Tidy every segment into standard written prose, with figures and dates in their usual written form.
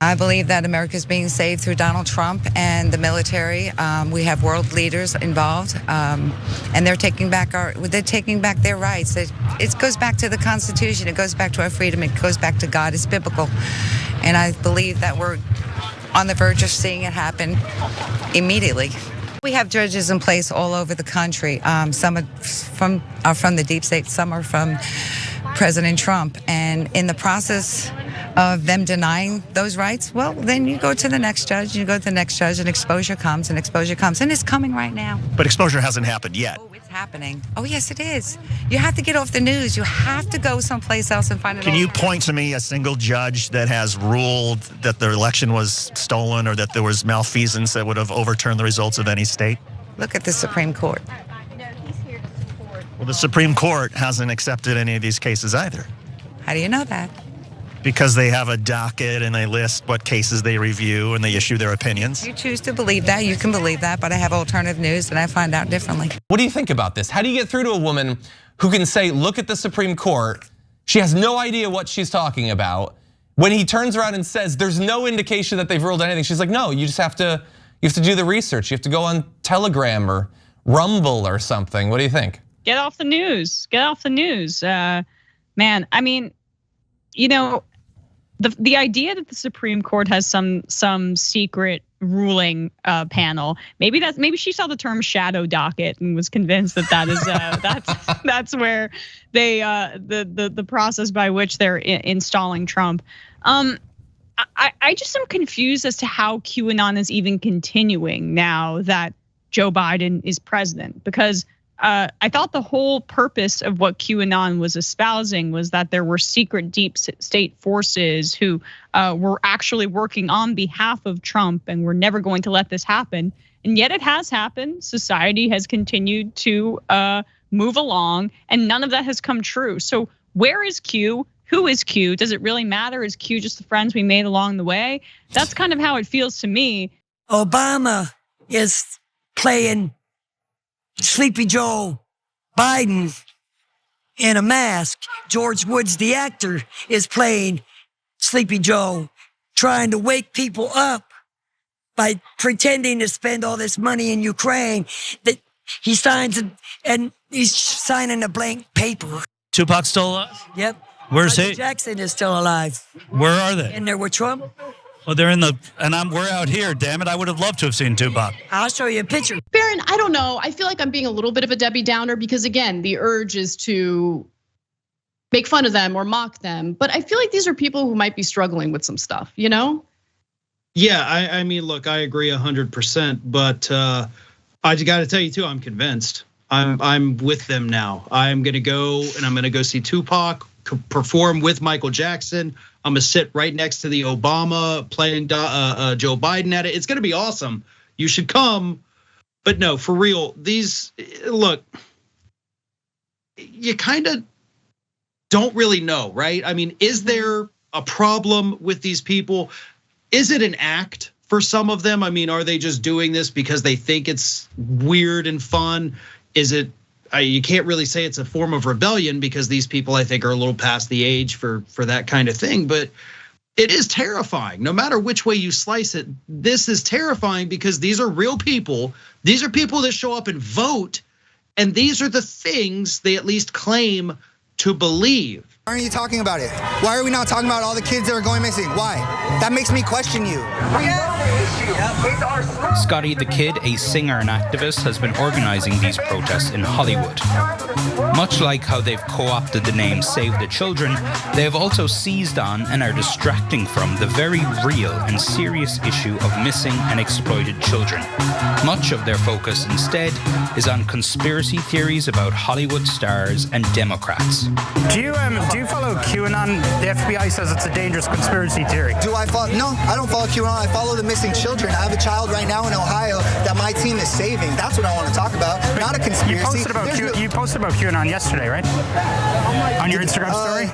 I believe that America is being saved through Donald Trump and the military. We have world leaders involved, and they're taking back their rights. It goes back to the Constitution. It goes back to our freedom. It goes back to God. It's biblical, and I believe that we're on the verge of seeing it happen immediately. We have judges in place all over the country. Some are from the deep state. Some are from President Trump, and in the process of them denying those rights, well, then you go to the next judge, and exposure comes, and it's coming right now. But exposure hasn't happened yet. Oh, it's happening. Oh, yes, it is. You have to get off the news. You have to go someplace else and find it. Can you point to me a single judge that has ruled that the election was stolen or that there was malfeasance that would have overturned the results of any state? Look at the Supreme Court. Well, the Supreme Court hasn't accepted any of these cases either. How do you know that? Because they have a docket and they list what cases they review and they issue their opinions. You choose to believe that, you can believe that, but I have alternative news and I find out differently. What do you think about this? How do you get through to a woman who can say, look at the Supreme Court, she has no idea what she's talking about. When he turns around and says there's no indication that they've ruled anything, she's like, no, you just have to do the research. You have to go on Telegram or Rumble or something. What do you think? Get off the news. Get off the news. Man, I mean, you know, the idea that the Supreme Court has some secret ruling panel, maybe she saw the term shadow docket and was convinced that is that's where they the process by which they're installing Trump. I just am confused as to how QAnon is even continuing now that Joe Biden is president, because I thought the whole purpose of what QAnon was espousing was that there were secret deep state forces who were actually working on behalf of Trump and were never going to let this happen. And yet it has happened. Society has continued to move along and none of that has come true. So where is Q? Who is Q? Does it really matter? Is Q just the friends we made along the way? That's kind of how it feels to me. Obama is playing Sleepy Joe Biden in a mask. George Woods, the actor, is playing Sleepy Joe, trying to wake people up by pretending to spend all this money in Ukraine that he signs and he's signing a blank paper. Tupac's still alive? Yep. Where's he? Jackson is still alive. Where are they? In there with Trump. Oh, they're in we're out here, damn it. I would have loved to have seen Tupac. I'll show you a picture. Baron, I don't know. I feel like I'm being a little bit of a Debbie Downer because again, the urge is to make fun of them or mock them. But I feel like these are people who might be struggling with some stuff, you know? Yeah, I mean, look, I agree 100%, but I just got to tell you too, I'm convinced. I'm with them now. I'm gonna go and I'm gonna go see Tupac perform with Michael Jackson. I'm gonna sit right next to the Obama playing Joe Biden at it. It's gonna be awesome. You should come. But no, for real, look, you kind of don't really know, right? I mean, is there a problem with these people? Is it an act for some of them? I mean, are they just doing this because they think it's weird and fun? Is it, you can't really say it's a form of rebellion because these people I think are a little past the age for that kind of thing, but it is terrifying. No matter which way you slice it, this is terrifying because these are real people. These are people that show up and vote, and these are the things they at least claim to believe. Why aren't you talking about it? Why are we not talking about all the kids that are going missing? Why? That makes me question you. Scotty the Kid, a singer and activist, has been organizing these protests in Hollywood. Much like how they've co-opted the name Save the Children, they have also seized on and are distracting from the very real and serious issue of missing and exploited children. Much of their focus instead is on conspiracy theories about Hollywood stars and Democrats. Do you follow QAnon? The FBI says it's a dangerous conspiracy theory. Do I follow? No, I don't follow QAnon. I follow the missing children. I have a child right now in Ohio that my team is saving. That's what I want to talk about. But not a conspiracy. You posted about QAnon yesterday, right? On your Instagram story?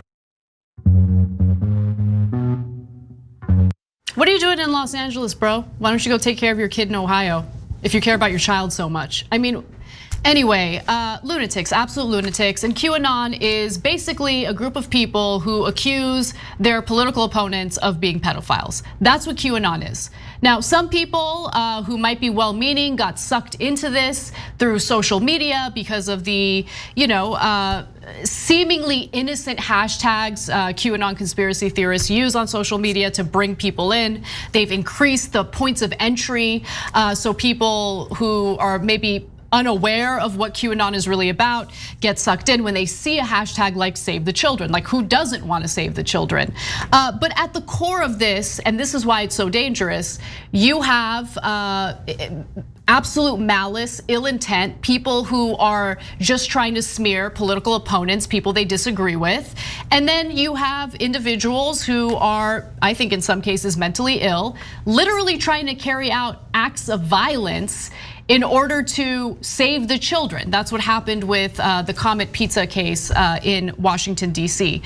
What are you doing in Los Angeles, bro? Why don't you go take care of your kid in Ohio if you care about your child so much? I mean, Anyway, lunatics, absolute lunatics. And QAnon is basically a group of people who accuse their political opponents of being pedophiles. That's what QAnon is. Now, some people who might be well-meaning got sucked into this through social media because of the, seemingly innocent hashtags QAnon conspiracy theorists use on social media to bring people in. They've increased the points of entry, so people who are maybe unaware of what QAnon is really about get sucked in when they see a hashtag like Save the Children. Like, who doesn't want to save the children? But at the core of this, and this is why it's so dangerous, you have absolute malice, ill intent, people who are just trying to smear political opponents, people they disagree with. And then you have individuals who are, I think in some cases, mentally ill, literally trying to carry out acts of violence in order to save the children. That's what happened with the Comet Pizza case in Washington, D.C.